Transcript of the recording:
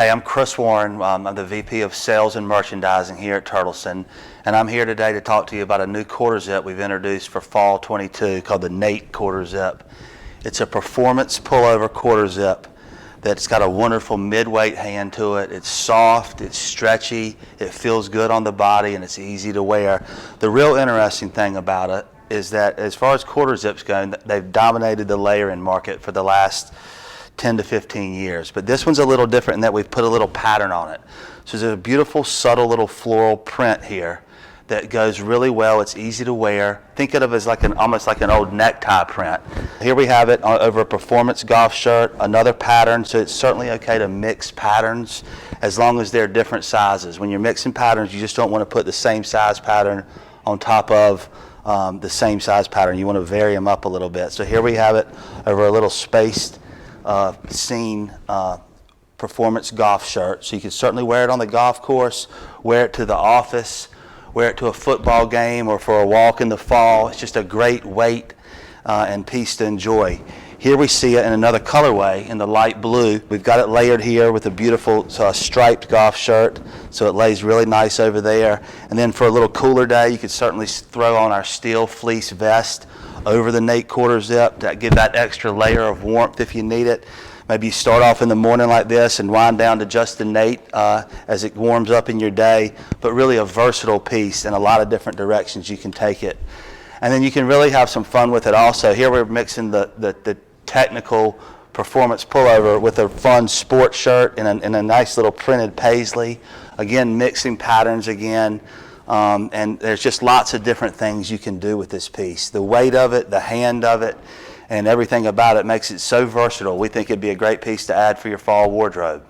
Hey, I'm Chris Warren. I'm the VP of Sales and Merchandising here at Turtleson, and I'm here today to talk to you about a new quarter zip we've introduced for Fall 22 called the Nate quarter zip. It's a performance pullover quarter zip that's got a wonderful mid-weight hand to it. It's soft, it's stretchy, it feels good on the body, and it's easy to wear. The real interesting thing about it is that as far as quarter zips go, they've dominated the layering market for the last 10 to 15 years. But this one's a little different in that we've put a little pattern on it. So there's a beautiful, subtle little floral print here that goes really well. It's easy to wear. Think of it as like almost like an old necktie print. Here we have it over a performance golf shirt, another pattern. So it's certainly okay to mix patterns as long as they're different sizes. When you're mixing patterns, you just don't want to put the same size pattern on top of the same size pattern. You want to vary them up a little bit. So here we have it over a little spaced scene performance golf shirt. So you can certainly wear it on the golf course, wear it to the office, wear it to a football game or for a walk in the fall. It's just a great weight and piece to enjoy. Here we see it in another colorway in the light blue. We've got it layered here with a beautiful striped golf shirt, so it lays really nice over there. And then for a little cooler day, you could certainly throw on our steel fleece vest over the Nate quarter zip to give that extra layer of warmth if you need it. Maybe you start off in the morning like this and wind down to just the Nate as it warms up in your day, but really a versatile piece in a lot of different directions you can take it. And then you can really have some fun with it also. Here we're mixing the technical performance pullover with a fun sports shirt and a nice little printed paisley. Again, mixing patterns again. And there's just lots of different things you can do with this piece. The weight of it, the hand of it, and everything about it makes it so versatile. We think it'd be a great piece to add for your fall wardrobe.